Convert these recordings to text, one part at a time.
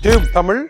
Tube Tamil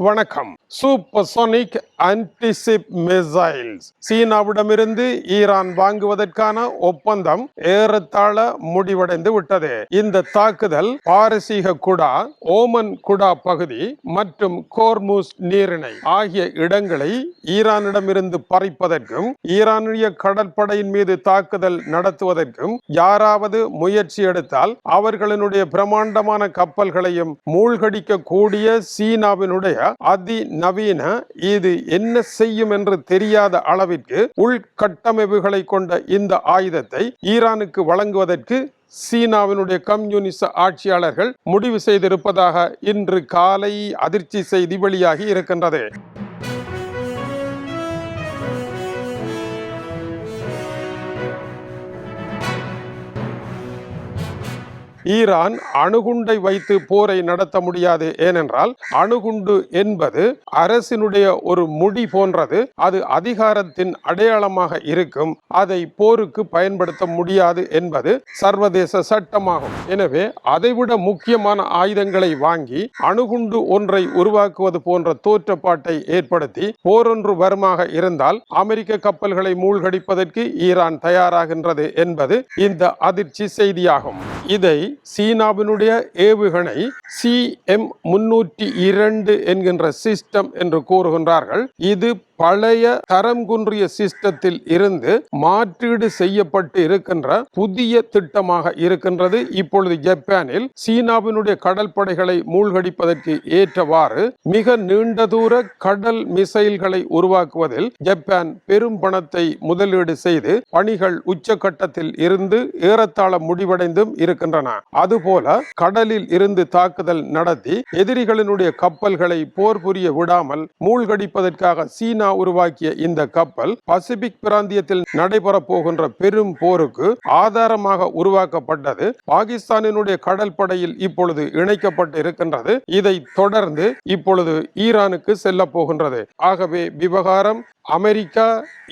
வணக்கம். Supersonic anti-ship missiles சீனாவிடமிருந்து Iran வாங்குவதற்கான ஒப்பந்தம் ஏறத்தாழ முடிவடைந்து விட்டது. இந்த தாக்குதல் பாரசீக குடா, ஓமன் குடா பகுதி மற்றும் கோர்முஸ் நீரிணை ஆகிய இடங்களை ஈரானிடமிருந்து பறிப்பதற்கும் ஈரானிய கடற்படையின் மீது தாக்குதல் நடத்துவதற்கும் யாராவது முயற்சி எடுத்தால் அவர்களினுடைய பிரமாண்டமான கப்பல்களையும் மூழ்கடிக்க கூடிய சீனாவினுடைய அதிநவீன இது என்ன செய்யும் என்று தெரியாத அளவிற்கு உள்கட்டமைப்புகளை கொண்ட இந்த ஆயுதத்தை ஈரானுக்கு வழங்குவதற்கு சீனாவினுடைய கம்யூனிச ஆட்சியாளர்கள் முடிவு செய்திருப்பதாக இன்று காலை அதிர்ச்சி செய்தி வெளியாகி இருக்கின்றது. ஈரான் அணுகுண்டை வைத்து போரை நடத்த முடியாது. ஏனென்றால் அணுகுண்டு என்பது அரசினுடைய ஒரு முடி போன்றது. அது அதிகாரத்தின் அடையாளமாக இருக்கும். அதை போருக்கு பயன்படுத்த முடியாது என்பது சர்வதேச சட்டமாகும். எனவே அதைவிட முக்கியமான ஆயுதங்களை வாங்கி அணுகுண்டு ஒன்றை உருவாக்குவது போன்ற தோற்றப்பாட்டை ஏற்படுத்தி போரொன்று வருமாக இருந்தால் அமெரிக்க கப்பல்களை மூழ்கடிப்பதற்கு ஈரான் தயாராகின்றது என்பது இந்த அதிர்ச்சி செய்தியாகும். இதை சீனாவினுடைய ஏவுகணை CM-302 என்கின்ற சிஸ்டம் என்று கூறுகின்றார்கள். இது பழைய தரம் குன்றிய சிஸ்டத்தில் இருந்து மாற்றீடு செய்யப்பட்டு இருக்கின்ற புதிய திட்டமாக இருக்கின்றது. இப்பொழுது ஜப்பானில் சீனாவினுடைய கடல் படைகளை மூழ்கடிப்பதற்கு ஏற்றவாறு மிக நீண்ட தூர கடல் மிசைல்களை உருவாக்குவதில் ஜப்பான் பெரும் பணத்தை முதலீடு செய்து பணிகள் உச்சகட்டத்தில் இருந்து ஏறத்தாழ முடிவடைந்தும் இருக்கின்றன. அதுபோல கடலில் இருந்து தாக்குதல் நடத்தி எதிரிகளினுடைய கப்பல்களை போர் புரிய விடாமல் மூழ்கடிப்பதற்காக சீனா உருவாக்கிய இந்த கப்பல் பசிபிக் பிராந்தியத்தில் நடைபெற போகின்ற பெரும் போருக்கு ஆதாரமாக உருவாக்கப்பட்டது. பாகிஸ்தானினுடைய கடல் படையில் இப்பொழுது இணைக்கப்பட்டு இருக்கின்றது. இதை தொடர்ந்து இப்பொழுது ஈரானுக்கு செல்ல போகின்றது. ஆகவே விவகாரம் அமெரிக்கா,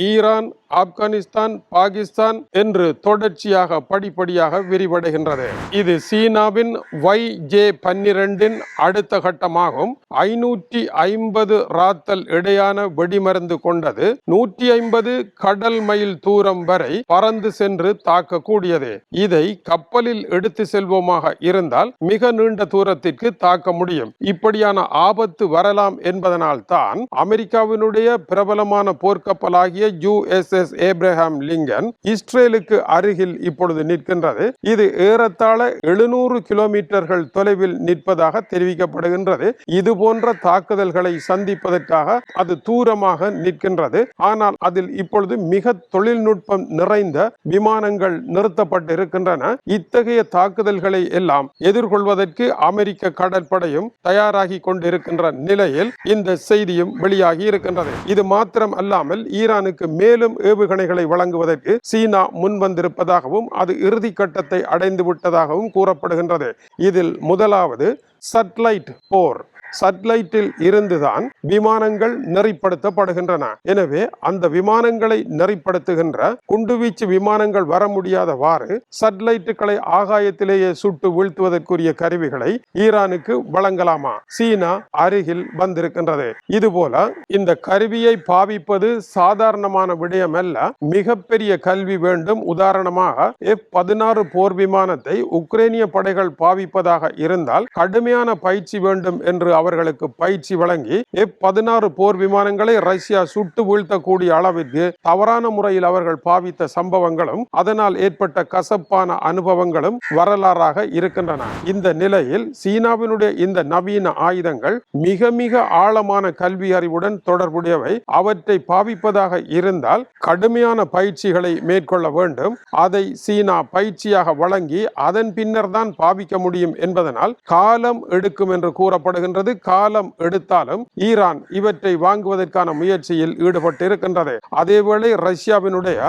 ஈரான், ஆப்கானிஸ்தான், பாகிஸ்தான் என்று தொடர்ச்சியாக படிப்படியாக விரிவடைகின்றது. இது சீனாவின் YJ-12 அடுத்த கட்டமாகும். 550 ராத்தல் இடையான வெடிமருந்து கொண்டது. 150 கடல் மைல் தூரம் வரை பறந்து சென்று தாக்கக்கூடியது. இதை கப்பலில் எடுத்து செல்வோமாக இருந்தால் மிக நீண்ட தூரத்திற்கு தாக்க முடியும். இப்படியான ஆபத்து வரலாம் என்பதனால் தான் அமெரிக்காவினுடைய பிரபலமான போர்க்கப்பலாகிய USS ஏப்ரஹாம் லிங்கன் இஸ்ரேலுக்கு அருகில் இப்பொழுது நிற்கின்றது. இது ஏறத்தாழ 700 கிலோமீட்டர்கள் தொலைவில் நிற்பதாக தெரிவிக்கப்படுகின்றது. இது போன்ற தாக்குதல்களை சந்திப்பதற்காக அது தூரமாக நிற்கின்றது. ஆனால் அதில் இப்பொழுது மிக தொழில்நுட்பம் நிறைந்த விமானங்கள் நிறுத்தப்பட்டு இருக்கின்றன. இத்தகைய தாக்குதல்களை எல்லாம் எதிர்கொள்வதற்கு அமெரிக்க கடற்படையும் தயாராகி கொண்டிருக்கின்ற நிலையில் இந்த செய்தியும் வெளியாகி இருக்கின்றது. இது மாத்திரம் அல்லாமல் ஈரானுக்கு மேலும் ஏவுகணைகளை வழங்குவதற்கு சீனா முன்வந்திருப்பதாகவும் அது இறுதி கட்டத்தை அடைந்து விட்டதாகவும் கூறப்படுகின்றது. இதில் முதலாவது சேட்டலைட் போர். சேட்டலைட்டில் இருந்துதான் விமானங்கள் நெறிப்படுத்தப்படுகின்றன. எனவே அந்த விமானங்களை நெறிப்படுத்துகின்ற குண்டுவீச்சு விமானங்கள் வர முடியாதவாறு சேட்டலைட்டுகளை ஆகாயத்திலேயே சுட்டு வீழ்த்துவதற்குரிய கருவிகளை ஈரானுக்கு வழங்கலாமா? சீனா அருகில் வந்திருக்கின்றது. இதுபோல இந்த கருவியை பாவிப்பது சாதாரணமான விடயம் அல்ல. மிகப்பெரிய கல்வி வேண்டும். உதாரணமாக F-16 போர் விமானத்தை உக்ரைனிய படைகள் பாவிப்பதாக இருந்தால் கடுமையான பயிற்சி வேண்டும் என்று அவர்களுக்கு பயிற்சி வழங்கி F-16 போர் விமானங்களை ரஷ்யா சுட்டு வீழ்த்தக்கூடிய அளவிற்கு தவறான முறையில் அவர்கள் பாவித்த சம்பவங்களும் அதனால் ஏற்பட்ட கசப்பான அனுபவங்களும் வரலாறாக இருக்கின்றன. இந்த நிலையில் சீனாவினுடைய இந்த நவீன ஆயுதங்கள் மிக மிக ஆழமான கல்வி அறிவுடன் தொடர்புடையவை. அவற்றை பாவிப்பதாக இருந்தால் கடுமையான பயிற்சிகளை மேற்கொள்ள வேண்டும். அதை சீனா பயிற்சியாக வழங்கி அதன் பின்னர் தான் பாவிக்க முடியும் என்பதனால் காலம் எடுக்கும் என்று கூறப்படுகின்றது. காலம் எடுத்தாலும் ஈரான் இவற்றை வாங்குவதற்கான முயற்சியில் ஈடுபட்டு இருக்கின்றது. அதேவேளை ரஷ்யாவினுடைய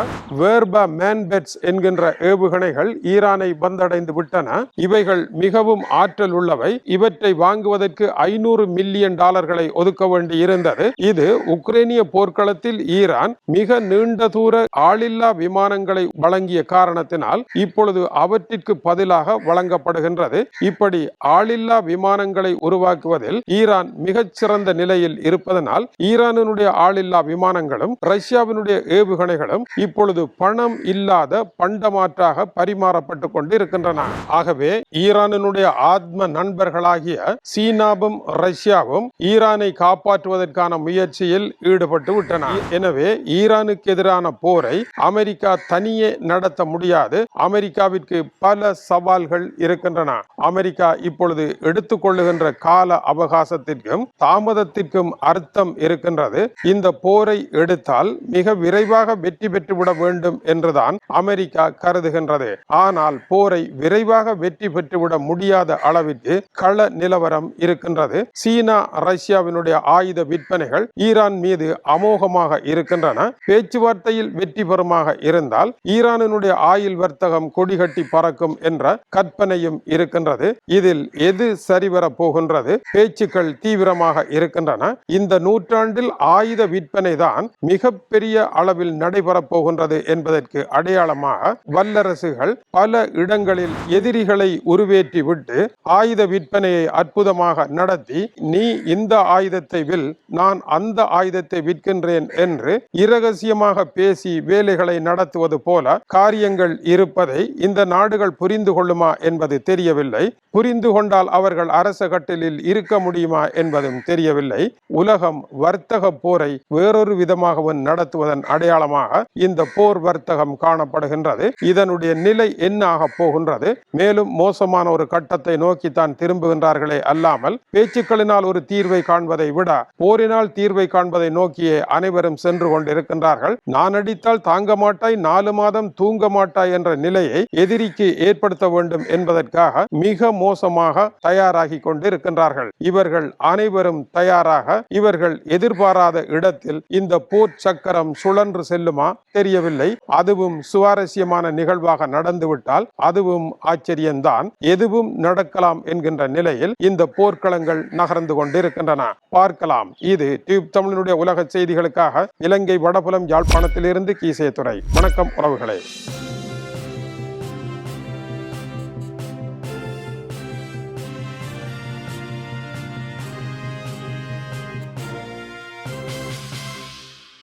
வேர்பா மேன்பெட்ஸ் என்கின்ற ஏவுகணைகள் ஈரானை வந்தடைந்து விட்டன. இவைகள் மிகவும் ஆற்றல் உள்ளவை. இவற்றை வாங்குவதற்கு $500 மில்லியன் ஒதுக்க வேண்டி இருந்தது. இது உக்ரைனிய போர்க்களத்தில் ஈரான் மிக நீண்ட தூர ஆளில்லா விமானங்களை வழங்கிய காரணத்தினால் இப்பொழுது அவற்றிற்கு பதிலாக வழங்கப்படுகின்றது. இப்படி ஆளில்லா விமானங்களை உருவாக்குவதில் செய்வதில் ஈரான் மிகச்சிறந்த நிலையில் இருப்பதனால் ஈரானினுடைய ஆளில்லா விமானங்களும் ரஷ்யாவினுடைய ஏவுகணைகளும் இப்பொழுது பணம் இல்லாத பண்டமாற்றாக பரிமாறப்பட்டுக் கொண்டு இருக்கின்றன. ஆகவே ஈரானினுடைய ஆத்ம நண்பர்களாகிய சீனாவும் ரஷ்யாவும் ஈரானை காப்பாற்றுவதற்கான முயற்சியில் ஈடுபட்டு விட்டன. எனவே ஈரானுக்கு எதிரான போரை அமெரிக்கா தனியே நடத்த முடியாது. அமெரிக்காவிற்கு பல சவால்கள் இருக்கின்றன. அமெரிக்கா இப்பொழுது எடுத்துக்கொள்ளுகின்ற கால அவகாசத்திற்கும் தாமதத்திற்கும் அர்த்தம் இருக்கின்றது. இந்த போரை எடுத்தால் மிக விரைவாக வெற்றி பெற்றுவிட வேண்டும் என்றுதான் அமெரிக்கா கருதுகின்றது. ஆனால் போரை விரைவாக வெற்றி பெற்றுவிட முடியாத அளவிற்கு கள நிலவரம் இருக்கின்றது. சீனா ரஷ்யாவினுடைய ஆயுத விற்பனைகள் ஈரான் மீது அமோகமாக இருக்கின்றன. பேச்சுவார்த்தையில் வெற்றி பெறுமாக இருந்தால் ஈரானினுடைய ஆயில் வர்த்தகம் கொடிகட்டி பறக்கும் என்ற கற்பனையும் இருக்கின்றது. இதில் எது சரிவர போகின்றது? பேச்சுக்கள் தீவிரமாக இருக்கின்றன. இந்த நூற்றாண்டில் ஆயுத விற்பனை தான் மிகப்பெரிய அளவில் நடைபெறப் போகின்றது என்பதற்கு அடையாளமாக வல்லரசுகள் பல இடங்களில் எதிரிகளை உருவேற்றி விட்டு ஆயுத விற்பனையை அற்புதமாக நடத்தி, நீ இந்த ஆயுதத்தை வில், நான் அந்த ஆயுதத்தை விற்கின்றேன் என்று இரகசியமாக பேசி வேலைகளை நடத்துவது போல காரியங்கள் இருப்பதை இந்த நாடுகள் புரிந்து கொள்ளுமா என்பது தெரியவில்லை. புரிந்து கொண்டால் அவர்கள் அரச கட்டிலில் இருக்க முடியுமா என்பதும் தெரியவில்லை. உலகம் வர்த்தக போரை வேறொரு விதமாகவும் நடத்துவதன் அடையாளமாக இந்த போர் வர்த்தகம் காணப்படுகின்றது. இதனுடைய நிலை என்ன ஆக போகின்றது? மேலும் மோசமான ஒரு கட்டத்தை நோக்கித்தான் திரும்புகின்றார்களே அல்லாமல் பேச்சுக்களினால் ஒரு தீர்வை காண்பதை விட போரினால் தீர்வை காண்பதை நோக்கியே அனைவரும் சென்று கொண்டிருக்கின்றார்கள். நான் அடித்தால் தாங்க மாட்டாய், 4 மாதம் தூங்க மாட்டாய் என்ற நிலையை எதிரிக்கு ஏற்படுத்த வேண்டும் என்பதற்காக மிக மோசமாக தயாராகி கொண்டிருக்கின்றார்கள். இவர்கள் அனைவரும் தயாராக இவர்கள் எதிர்பாராத இடத்தில் இந்த போர் சக்கரம் சுழன்று செல்லுமா தெரியவில்லை. அதுவும் சுவாரஸ்யமான நிகழ்வாக நடந்துவிட்டால் அதுவும் ஆச்சரியம்தான். எதுவும் நடக்கலாம் என்கின்ற நிலையில் இந்த போர்க்களங்கள் நகர்ந்து கொண்டிருக்கின்றன. பார்க்கலாம். இது டியூப் தமிழனுடைய உலக செய்திகளுக்காக இலங்கை வடபுலம் யாழ்ப்பாணத்திலிருந்து கீசே துறை. வணக்கம் உறவுகளே.